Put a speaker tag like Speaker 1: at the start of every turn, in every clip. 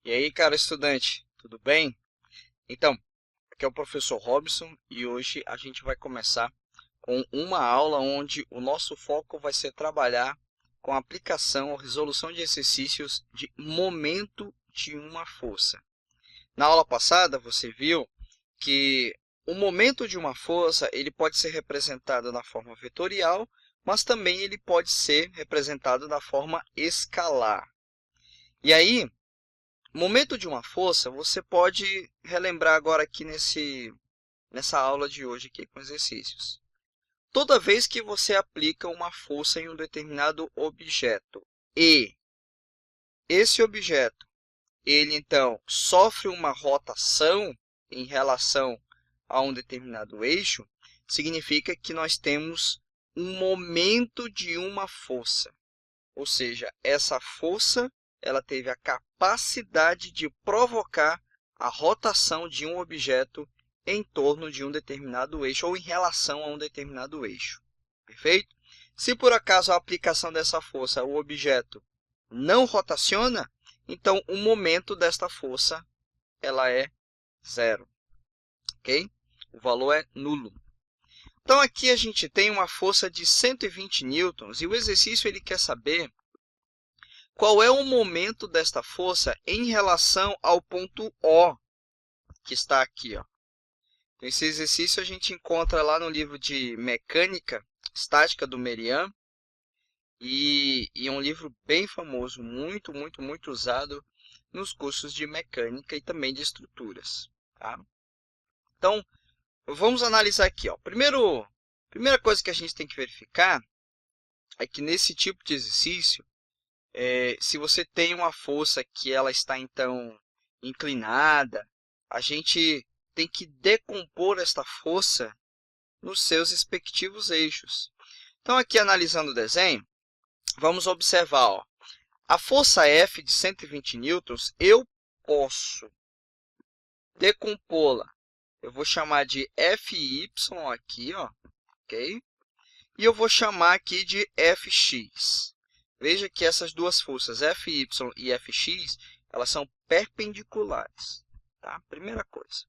Speaker 1: E aí, cara estudante, tudo bem? Então, aqui é o professor Robson e hoje a gente vai começar com uma aula onde o nosso foco vai ser trabalhar com a aplicação ou resolução de exercícios de momento de uma força. Na aula passada, você viu que o momento de uma força ele pode ser representado na forma vetorial, mas também ele pode ser representado da forma escalar. E aí, momento de uma força, você pode relembrar agora aqui nessa aula de hoje aqui com exercícios. Toda vez que você aplica uma força em um determinado objeto e esse objeto, ele então sofre uma rotação em relação a um determinado eixo, significa que nós temos um momento de uma força. Ou seja, essa força ela teve a capacidade de provocar a rotação de um objeto em torno de um determinado eixo ou em relação a um determinado eixo. Perfeito? Se por acaso a aplicação dessa força, o objeto não rotaciona, então o momento desta força ela é zero. Ok? O valor é nulo. Então aqui a gente tem uma força de 120 newtons e o exercício ele quer saber qual é o momento desta força em relação ao ponto O, que está aqui, ó. Então, esse exercício a gente encontra lá no livro de Mecânica Estática do Merian. E é um livro bem famoso, muito usado nos cursos de mecânica e também de estruturas. Tá? Então, vamos analisar aqui. Ó. Primeira coisa que a gente tem que verificar é que nesse tipo de exercício, se você tem uma força que ela está então inclinada, a gente tem que decompor esta força nos seus respectivos eixos. Então aqui analisando o desenho, vamos observar, ó, a força F de 120 newtons, eu posso decompô-la. Eu vou chamar de Fy aqui, ó, ok? E eu vou chamar aqui de Fx. Veja que essas duas forças, Fy e Fx, elas são perpendiculares. Tá? Primeira coisa.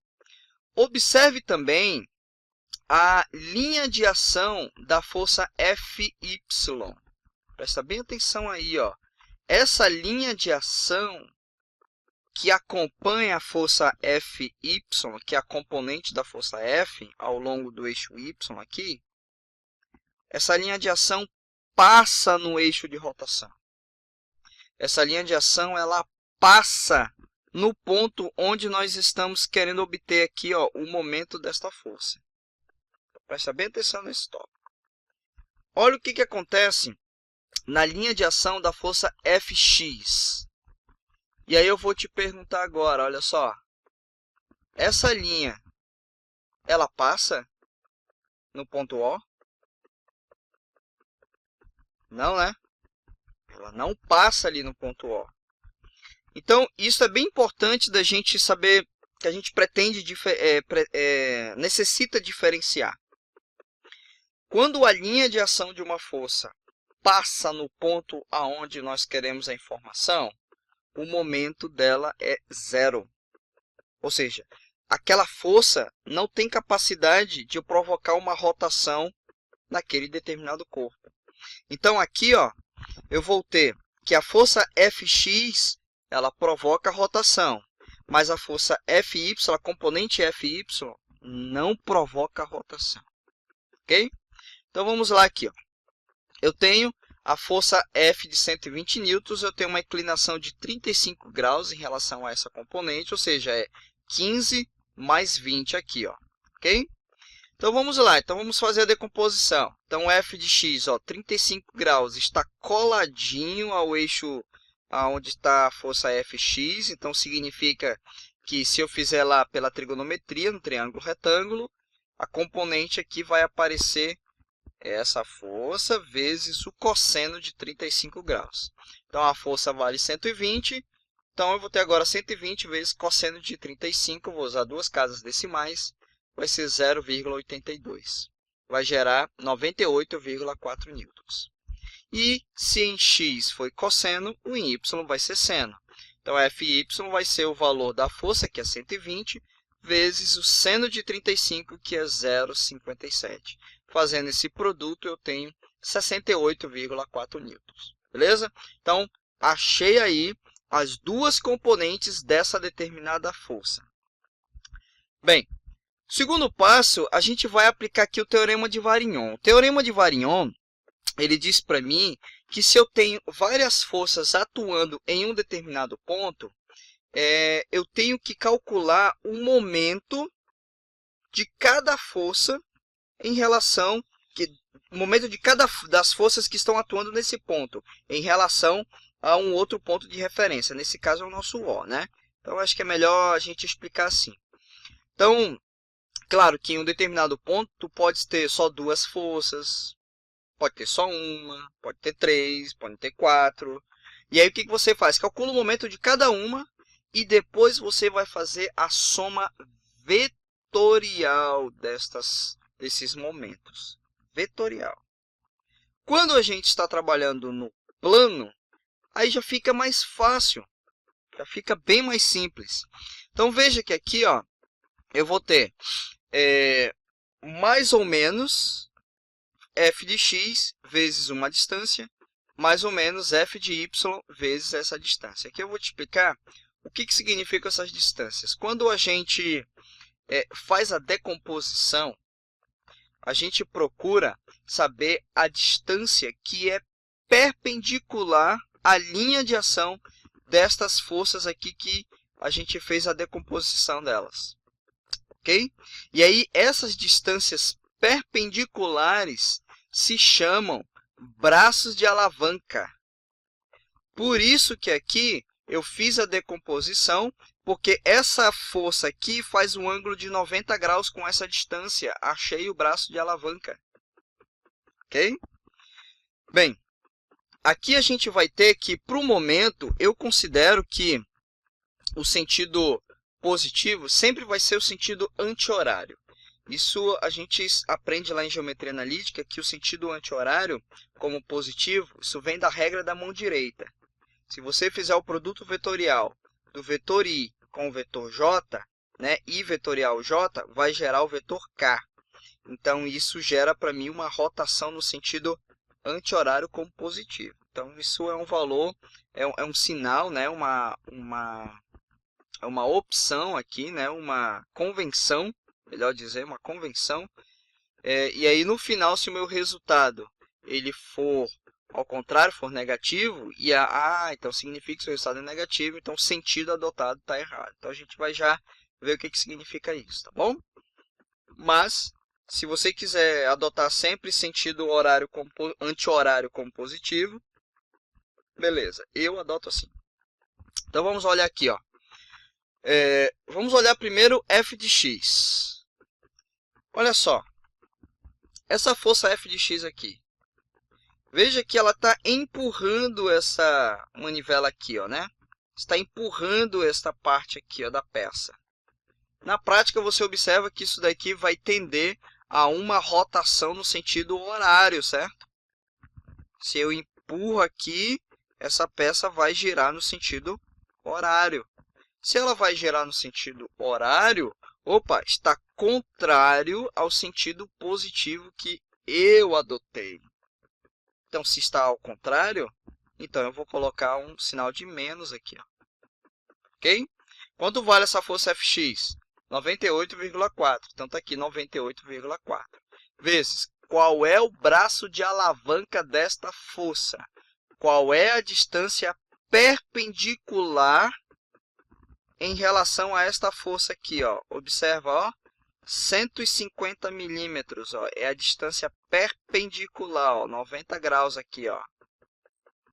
Speaker 1: Observe também a linha de ação da força Fy. Presta bem atenção aí, ó. Essa linha de ação que acompanha a força Fy, que é a componente da força F ao longo do eixo Y aqui, essa linha de ação passa no eixo de rotação. Essa linha de ação ela passa no ponto onde nós estamos querendo obter aqui, ó, o momento desta força. Presta bem atenção nesse tópico. Olha o que acontece na linha de ação da força Fx. E aí eu vou te perguntar agora, olha só. Essa linha, ela passa no ponto O? Não, né? Ela não passa ali no ponto O. Então, isso é bem importante da gente saber que a gente necessita diferenciar. Quando a linha de ação de uma força passa no ponto aonde nós queremos a informação, o momento dela é zero. Ou seja, aquela força não tem capacidade de provocar uma rotação naquele determinado corpo. Então aqui, ó, eu vou ter que a força Fx, ela provoca a rotação, mas a força Fy, a componente Fy, não provoca a rotação. Ok? Então vamos lá aqui, ó. Eu tenho a força F de 120 newtons, eu tenho uma inclinação de 35 graus em relação a essa componente, ou seja, é 15 mais 20 aqui, ó, ok? Então vamos lá, então vamos fazer a decomposição. Então F de x, ó, 35 graus, está coladinho ao eixo onde está a força Fx, então significa que se eu fizer lá pela trigonometria, no triângulo retângulo, a componente aqui vai aparecer essa força vezes o cosseno de 35 graus. Então, a força vale 120. Então, eu vou ter agora 120 vezes cosseno de 35. Eu vou usar duas casas decimais. Vai ser 0,82. Vai gerar 98,4 newtons. E se em x foi cosseno, o em y vai ser seno. Então, Fy vai ser o valor da força, que é 120, vezes o seno de 35, que é 0,57. Fazendo esse produto, eu tenho 68,4 newtons. Beleza? Então, achei aí as duas componentes dessa determinada força. Bem, segundo passo, a gente vai aplicar aqui o Teorema de Varignon. O Teorema de Varignon, ele diz para mim que se eu tenho várias forças atuando em um determinado ponto, eu tenho que calcular o momento de cada força em relação o momento de cada das forças que estão atuando nesse ponto em relação a um outro ponto de referência. Nesse caso é o nosso O, né? Então acho que é melhor a gente explicar assim. Então, claro que em um determinado ponto pode ter só duas forças, pode ter só uma, pode ter três, pode ter quatro. E aí o que você faz? Calcula o momento de cada uma e depois você vai fazer a soma vetorial desses momentos. Vetorial. Quando a gente está trabalhando no plano, aí já fica mais fácil, já fica bem mais simples. Então veja que aqui, ó, eu vou ter mais ou menos f de x vezes uma distância, mais ou menos f de y vezes essa distância. Aqui eu vou te explicar o que significam essas distâncias. Quando a gente faz a decomposição, a gente procura saber a distância que é perpendicular à linha de ação destas forças aqui que a gente fez a decomposição delas. Ok? E aí essas distâncias perpendiculares se chamam braços de alavanca. Por isso que aqui eu fiz a decomposição, porque essa força aqui faz um ângulo de 90 graus com essa distância. Achei o braço de alavanca. Ok? Bem, aqui a gente vai ter que, para o momento, eu considero que o sentido positivo sempre vai ser o sentido anti-horário. Isso a gente aprende lá em geometria analítica, que o sentido anti-horário, como positivo, isso vem da regra da mão direita. Se você fizer o produto vetorial do vetor i com o vetor j, né, i vetorial j, vai gerar o vetor k. Então, isso gera para mim uma rotação no sentido anti-horário como positivo. Então, isso é um valor, é um sinal, né, uma opção aqui, né, uma convenção, melhor dizer, uma convenção. E aí, no final, se o meu resultado ele for ao contrário, for negativo, então significa que o seu resultado é negativo, então o sentido adotado está errado. Então a gente vai já ver o que significa isso, tá bom? Mas, se você quiser adotar sempre sentido anti-horário como positivo, beleza, eu adoto assim. Então vamos olhar aqui, ó. Vamos olhar primeiro f de x. Olha só, essa força f de x aqui. Veja que ela está empurrando essa manivela aqui, ó, né? Está empurrando esta parte aqui, ó, da peça. Na prática, você observa que isso daqui vai tender a uma rotação no sentido horário, certo? Se eu empurro aqui, essa peça vai girar no sentido horário. Se ela vai girar no sentido horário, está contrário ao sentido positivo que eu adotei. Então, se está ao contrário, então eu vou colocar um sinal de menos aqui. Ó. Ok? Quanto vale essa força Fx? 98,4. Então, está aqui 98,4. Vezes, qual é o braço de alavanca desta força? Qual é a distância perpendicular em relação a esta força aqui? Ó? Observa, ó. 150 milímetros, ó, é a distância perpendicular, ó, 90 graus aqui, ó.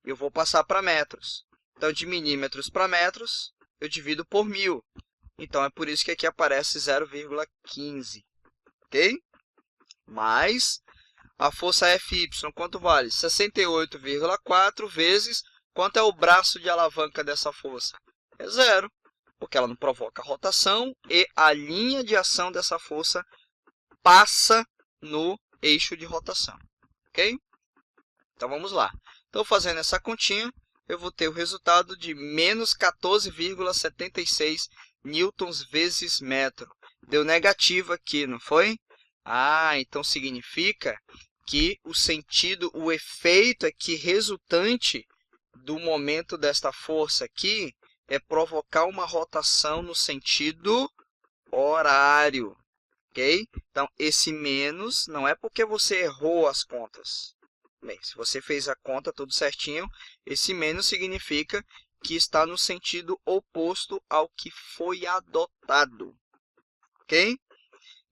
Speaker 1: Eu vou passar para metros. Então, de milímetros para metros, eu divido por 1000. Então, é por isso que aqui aparece 0,15, ok? Mais a força Fy, quanto vale? 68,4 vezes, quanto é o braço de alavanca dessa força? É 0. Porque ela não provoca rotação e a linha de ação dessa força passa no eixo de rotação, ok? Então, vamos lá. Então, fazendo essa continha, eu vou ter o resultado de menos 14,76 newtons vezes metro. Deu negativo aqui, não foi? Ah, então significa que o sentido, o efeito aqui resultante do momento desta força aqui é provocar uma rotação no sentido horário, ok? Então, esse menos não é porque você errou as contas. Bem, se você fez a conta tudo certinho, esse menos significa que está no sentido oposto ao que foi adotado, ok?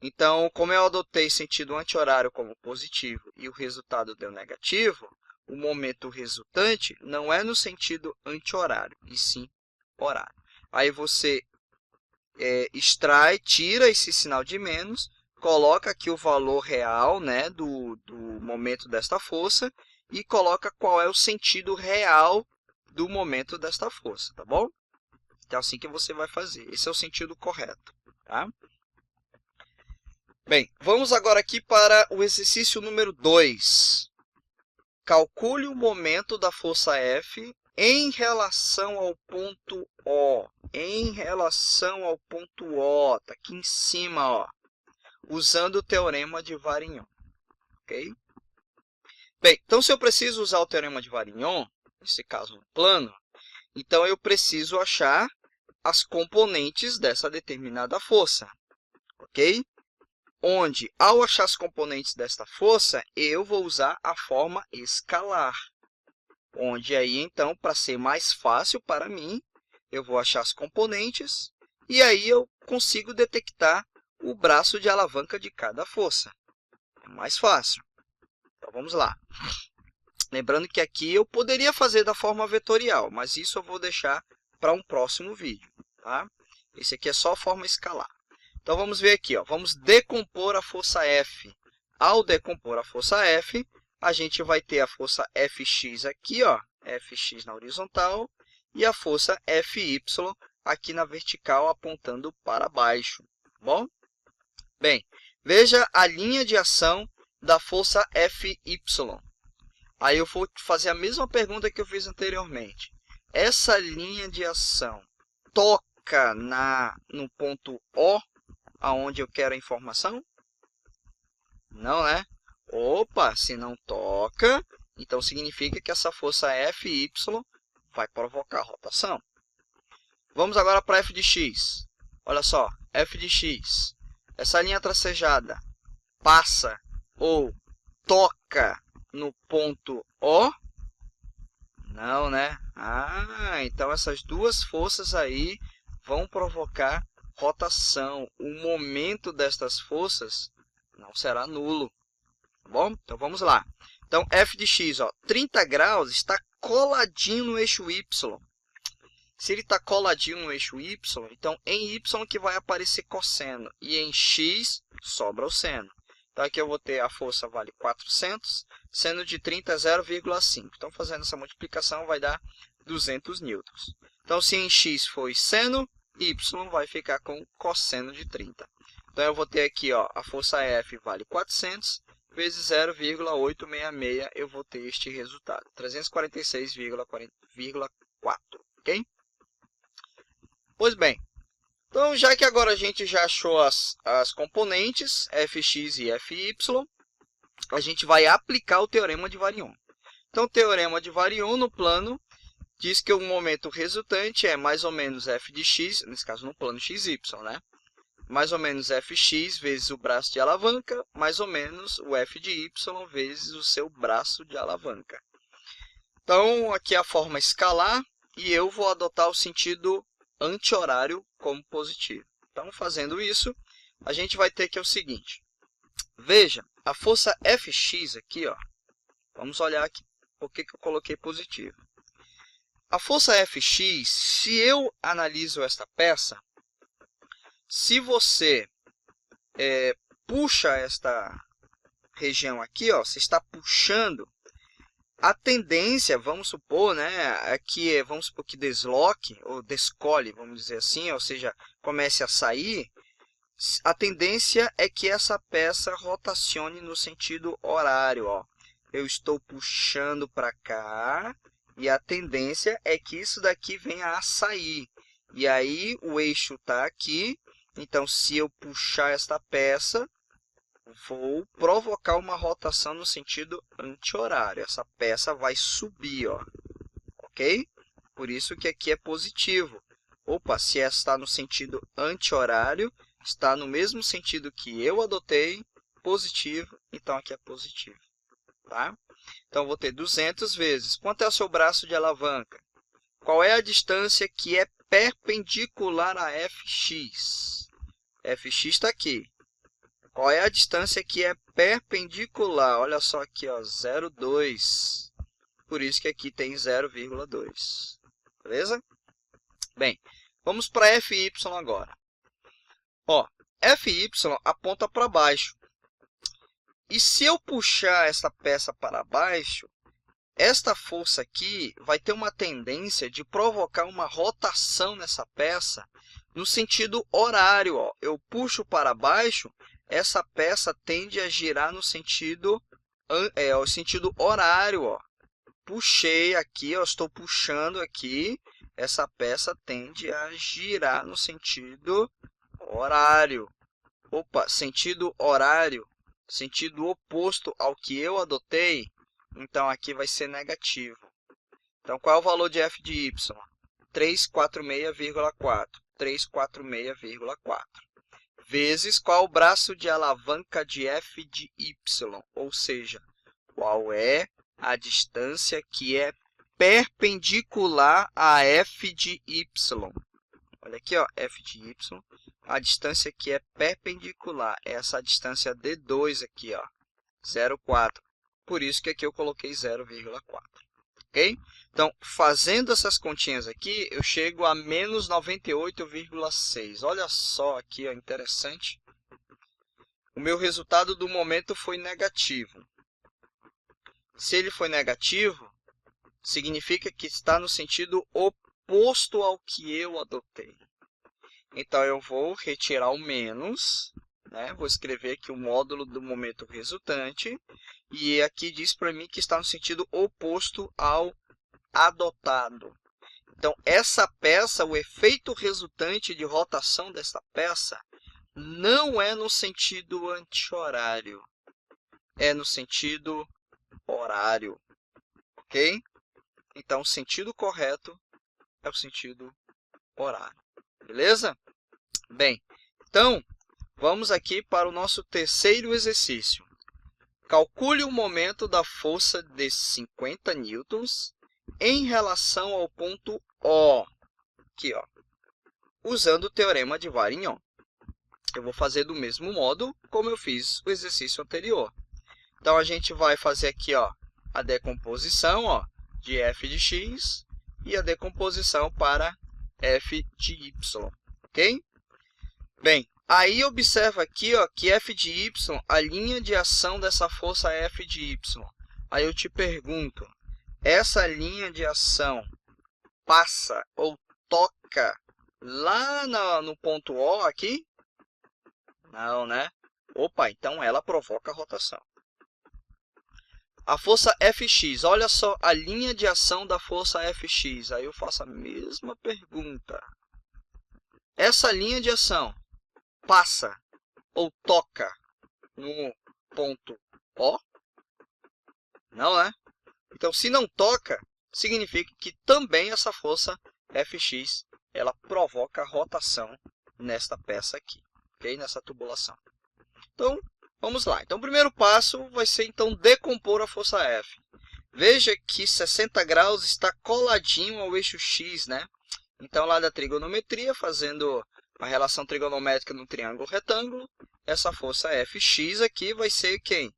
Speaker 1: Então, como eu adotei sentido anti-horário como positivo e o resultado deu negativo, o momento resultante não é no sentido anti-horário, e sim horário. Aí você extrai, tira esse sinal de menos, coloca aqui o valor real, né, do momento desta força e coloca qual é o sentido real do momento desta força, tá bom? Então, é assim que você vai fazer. Esse é o sentido correto, tá? Bem, vamos agora aqui para o exercício número 2. Calcule o momento da força F em relação ao ponto O. Em relação ao ponto O, está aqui em cima, ó, usando o teorema de Varignon. Ok? Bem, então se eu preciso usar o teorema de Varignon, nesse caso no plano, então eu preciso achar as componentes dessa determinada força. Ok? Onde, ao achar as componentes desta força, eu vou usar a forma escalar. Onde aí, então, para ser mais fácil para mim, eu vou achar as componentes e aí eu consigo detectar o braço de alavanca de cada força. É mais fácil. Então, vamos lá. Lembrando que aqui eu poderia fazer da forma vetorial, mas isso eu vou deixar para um próximo vídeo, tá? Esse aqui é só a forma escalar. Então, vamos ver aqui, ó. Vamos decompor a força F. Ao decompor a força F, a gente vai ter a força Fx aqui, ó, Fx na horizontal, e a força Fy aqui na vertical, apontando para baixo. Tá bom? Bem, veja a linha de ação da força Fy. Aí eu vou fazer a mesma pergunta que eu fiz anteriormente. Essa linha de ação toca no ponto O, aonde eu quero a informação? Não, né? Opa, se não toca, então significa que essa força Fy vai provocar rotação. Vamos agora para f de x. Olha só, f de x. Essa linha tracejada passa ou toca no ponto O? Não, né? Ah, então essas duas forças aí vão provocar rotação. O momento destas forças não será nulo. Tá bom? Então vamos lá. Então f de x, ó, 30 graus está coladinho no eixo y. Se ele está coladinho no eixo y, então em y que vai aparecer cosseno e em x sobra o seno. Então aqui eu vou ter a força vale 400, seno de 30 é 0,5. Então fazendo essa multiplicação vai dar 200 newtons. Então se em x foi seno, y vai ficar com cosseno de 30. Então eu vou ter aqui, ó, a força F vale 400 vezes 0,866, eu vou ter este resultado, 346,4, ok? Pois bem, então já que agora a gente já achou as componentes, Fx e Fy, a gente vai aplicar o teorema de Varignon. Então o teorema de Varignon no plano diz que o momento resultante é mais ou menos f de x, nesse caso no plano xy, né? Mais ou menos fx vezes o braço de alavanca, mais ou menos o f de y vezes o seu braço de alavanca. Então, aqui é a forma escalar e eu vou adotar o sentido anti-horário como positivo. Então, fazendo isso, a gente vai ter que é o seguinte. Veja, a força Fx aqui, ó, vamos olhar aqui por que eu coloquei positivo. A força Fx, se eu analiso esta peça, se você puxa esta região aqui, ó, você está puxando, a tendência, vamos supor, né, aqui vamos supor que desloque ou descole, vamos dizer assim, ou seja, comece a sair, a tendência é que essa peça rotacione no sentido horário, ó. Eu estou puxando para cá E a tendência é que isso daqui venha a sair. E aí o eixo está aqui. Então, se eu puxar esta peça, vou provocar uma rotação no sentido anti-horário. Essa peça vai subir, ó. Ok? Por isso que aqui é positivo. Opa, se essa está no sentido anti-horário, está no mesmo sentido que eu adotei, positivo, então aqui é positivo. Tá? Então, vou ter 200 vezes. Quanto é o seu braço de alavanca? Qual é a distância que é perpendicular a Fx? Fx está aqui. Qual é a distância que é perpendicular? Olha só aqui, ó, 0,2. Por isso que aqui tem 0,2. Beleza? Bem, vamos para Fy agora. Ó, Fy aponta para baixo. E se eu puxar essa peça para baixo, esta força aqui vai ter uma tendência de provocar uma rotação nessa peça no sentido horário. Ó. Eu puxo para baixo, essa peça tende a girar no sentido, o sentido horário. Ó. Puxei aqui, ó, estou puxando aqui, essa peça tende a girar no sentido horário. Opa, sentido horário, sentido oposto ao que eu adotei, então aqui vai ser negativo. Então, qual é o valor de f de y? 346,4. 346,4. Vezes qual é o braço de alavanca de f de y? Ou seja, qual é a distância que é perpendicular a f de y? Olha aqui, ó, f de y. A distância que é perpendicular é essa distância d2 aqui, ó, 0,4. Por isso que aqui eu coloquei 0,4. Ok? Então, fazendo essas continhas aqui, eu chego a menos 98,6. Olha só aqui, ó, interessante. O meu resultado do momento foi negativo. Se ele foi negativo, significa que está no sentido oposto ao que eu adotei. Então, eu vou retirar o menos, né? Vou escrever aqui o módulo do momento resultante. E aqui diz para mim que está no sentido oposto ao adotado. Então, essa peça, o efeito resultante de rotação dessa peça, não é no sentido anti-horário. É no sentido horário. Ok? Então, o sentido correto é o sentido horário. Beleza? Bem, então, vamos aqui para o nosso terceiro exercício. Calcule o momento da força de 50 newtons em relação ao ponto O, aqui, ó, usando o teorema de Varignon. Eu vou fazer do mesmo modo como eu fiz o exercício anterior. Então, a gente vai fazer aqui, ó, a decomposição, ó, de f de x e a decomposição para f de y, ok? Bem, aí observa aqui, ó, que f de y, a linha de ação dessa força é f de y. Aí eu te pergunto, essa linha de ação passa ou toca lá no ponto O aqui? Não, né? Opa, então ela provoca a rotação. A força Fx, olha só a linha de ação da força Fx. Aí eu faço a mesma pergunta. Essa linha de ação passa ou toca no ponto O? Não, né? Então, se não toca, significa que também essa força Fx, ela provoca rotação nesta peça aqui, ok? Nessa tubulação. Então, vamos lá. Então, o primeiro passo vai ser, então, decompor a força F. Veja que 60 graus está coladinho ao eixo X, né? Então, lá da trigonometria, fazendo a relação trigonométrica no triângulo retângulo, essa força Fx aqui vai ser quem?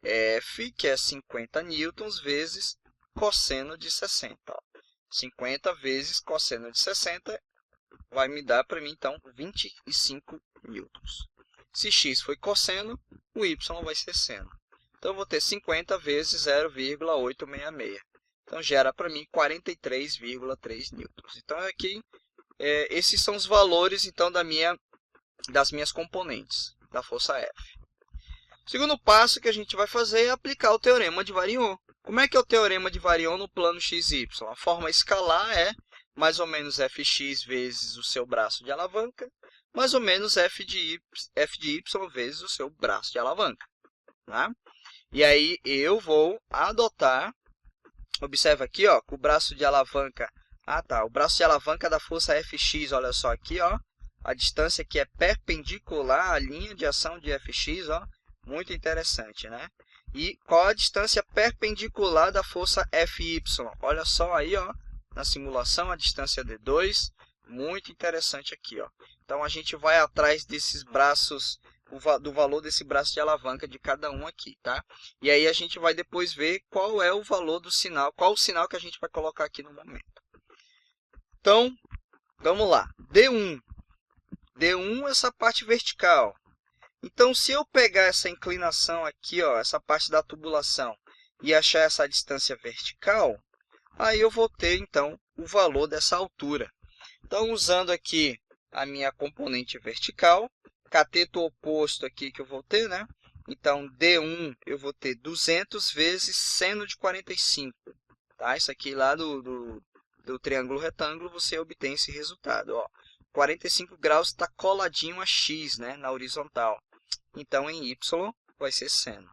Speaker 1: F, que é 50 newtons, vezes cosseno de 60. Ó. 50 vezes cosseno de 60 vai me dar para mim, então, 25 newtons. Se x foi cosseno, o y vai ser seno. Então, eu vou ter 50 vezes 0,866. Então, gera para mim 43,3 newtons. Então, aqui, esses são os valores então, das minhas componentes da força F. O segundo passo que a gente vai fazer é aplicar o teorema de Varignon. Como é que é o teorema de Varion no plano XY? A forma escalar é mais ou menos fx vezes o seu braço de alavanca, mais ou menos f de y vezes o seu braço de alavanca. Tá? E aí eu vou adotar, observa aqui, ó, que o braço de alavanca, o braço de alavanca da força Fx, olha só aqui, ó, a distância que é perpendicular à linha de ação de Fx, ó, muito interessante, né? E qual a distância perpendicular da força Fy? Olha só aí, ó, na simulação, a distância d2, muito interessante aqui, ó. Então a gente vai atrás desses braços, do valor desse braço de alavanca de cada um aqui, tá? E aí a gente vai depois ver qual é o valor do sinal, qual o sinal que a gente vai colocar aqui no momento. Então, vamos lá. D1. D1 essa parte vertical. Então, se eu pegar essa inclinação aqui, ó, essa parte da tubulação, e achar essa distância vertical, aí eu vou ter, então, o valor dessa altura. Então, usando aqui a minha componente vertical, cateto oposto aqui que eu vou ter, né? Então, D1 eu vou ter 200 vezes seno de 45. Tá? Isso aqui lá do triângulo retângulo, você obtém esse resultado. Ó. 45 graus está coladinho a x, né? Na horizontal. Então, em y vai ser seno.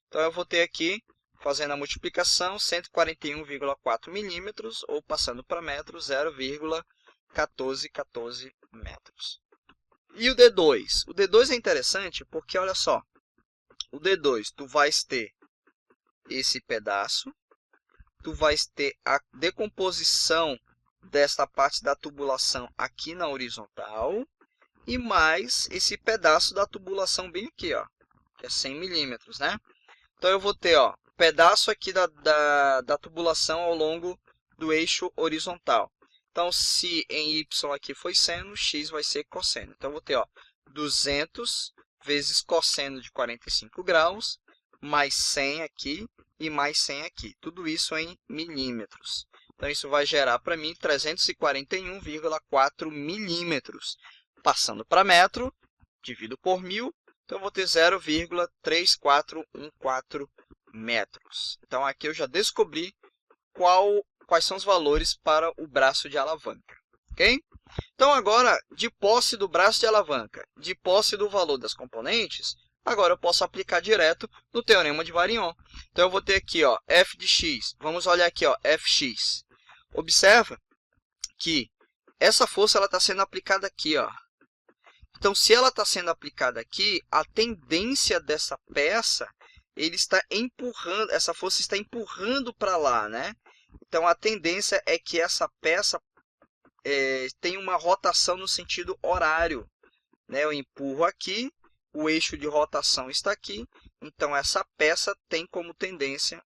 Speaker 1: Então, eu vou ter aqui, fazendo a multiplicação, 141,4 milímetros, ou passando para metros, 0,1414 metros. E o D2? O D2 é interessante porque, olha só, o D2, tu vais ter esse pedaço, tu vais ter a decomposição desta parte da tubulação aqui na horizontal, e mais esse pedaço da tubulação bem aqui, ó, que é 100 milímetros, né? Então, eu vou ter, ó, pedaço aqui da tubulação ao longo do eixo horizontal. Então, se em y aqui foi seno, x vai ser cosseno. Então, eu vou ter, ó, 200 vezes cosseno de 45 graus, mais 100 aqui e mais 100 aqui. Tudo isso em milímetros. Então, isso vai gerar para mim 341,4 milímetros. Passando para metro, divido por 1000, então eu vou ter 0,3414 metros. Então, aqui eu já descobri quais são os valores para o braço de alavanca. Ok? Então, agora, de posse do braço de alavanca, de posse do valor das componentes, agora eu posso aplicar direto no teorema de Varion. Então, eu vou ter aqui, ó, f de x. Vamos olhar aqui, ó, fx. Observa que essa força está sendo aplicada aqui, ó. Então, se ela está sendo aplicada aqui, a tendência dessa peça, ele está empurrando, essa força está empurrando para lá, né? Então, a tendência é que essa peça tenha uma rotação no sentido horário, né? Eu empurro aqui, o eixo de rotação está aqui, então essa peça tem como tendência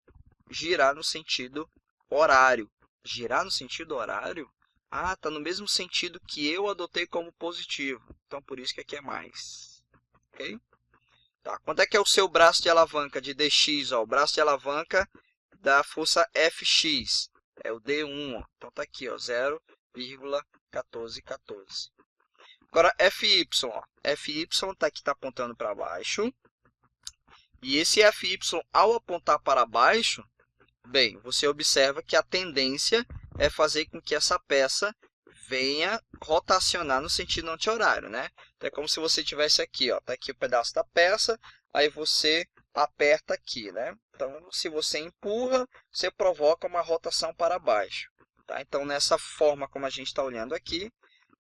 Speaker 1: girar no sentido horário. Girar no sentido horário? Ah, está no mesmo sentido que eu adotei como positivo. Então, por isso que aqui é mais. Ok? Tá. Quanto é que é o seu braço de alavanca de dx? Ó, o braço de alavanca da força Fx. É o D1. Ó. Então, está aqui, 0,1414. Agora, Fy. Ó. Fy está aqui, está apontando para baixo. E esse Fy, ao apontar para baixo, bem, você observa que a tendência é fazer com que essa peça venha rotacionar no sentido anti-horário, né? Então, é como se você tivesse aqui, ó, tá aqui o pedaço da peça, aí você aperta aqui, né? Então, se você empurra, você provoca uma rotação para baixo, tá? Então, nessa forma como a gente está olhando aqui,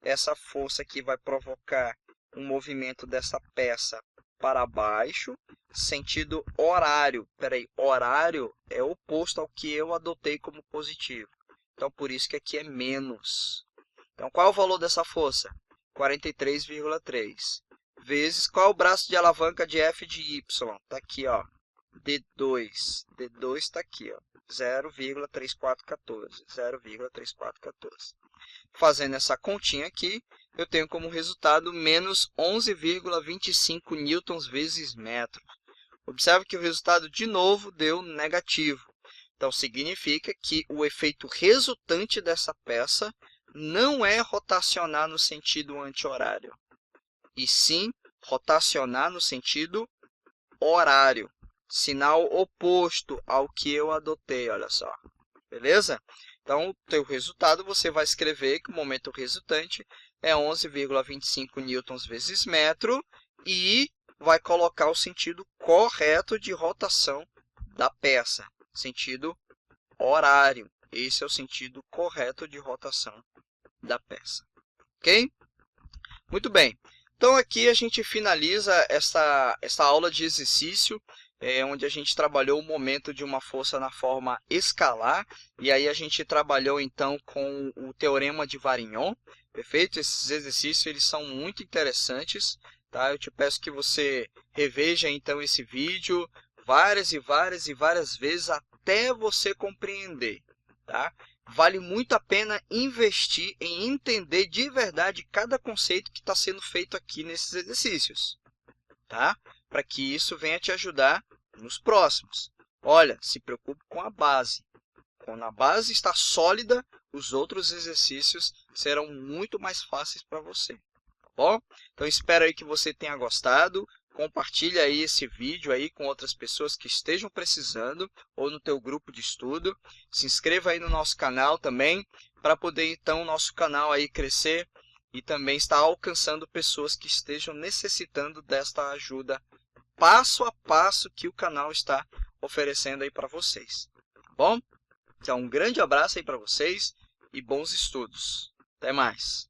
Speaker 1: essa força aqui vai provocar um movimento dessa peça para baixo, sentido horário. Peraí, horário é oposto ao que eu adotei como positivo. Então, por isso que aqui é menos. Então, qual é o valor dessa força? 43,3. Vezes, qual é o braço de alavanca de F de Y? Está aqui, ó, D2. D2 está aqui, ó, 0,3414. 0,3414. Fazendo essa continha aqui, eu tenho como resultado menos 11,25 newtons vezes metro. Observe que o resultado, de novo, deu negativo. Então, significa que o efeito resultante dessa peça não é rotacionar no sentido anti-horário, e sim rotacionar no sentido horário. sinal oposto ao que eu adotei, olha só. Beleza? Então, o teu resultado, você vai escrever que o momento resultante é 11,25 newtons vezes metro e vai colocar o sentido correto de rotação da peça, sentido horário. Esse é o sentido correto de rotação da peça. Ok? Muito bem. Então, aqui a gente finaliza essa aula de exercício, onde a gente trabalhou o momento de uma força na forma escalar, e aí a gente trabalhou então com o teorema de Varignon, perfeito? Esses exercícios eles são muito interessantes, tá? Eu te peço que você reveja então esse vídeo várias e várias vezes até você compreender, tá? Vale muito a pena investir em entender de verdade cada conceito que está sendo feito aqui nesses exercícios, tá? Para que isso venha te ajudar nos próximos. Olha, se preocupe com a base. Quando a base está sólida, os outros exercícios serão muito mais fáceis para você, tá bom? Então, espero aí que você tenha gostado. Compartilhe aí esse vídeo aí com outras pessoas que estejam precisando ou no teu grupo de estudo. Se inscreva aí no nosso canal também para poder então o nosso canal aí crescer e também estar alcançando pessoas que estejam necessitando desta ajuda passo a passo que o canal está oferecendo aí para vocês. Tá bom? Então um grande abraço aí para vocês e bons estudos. Até mais.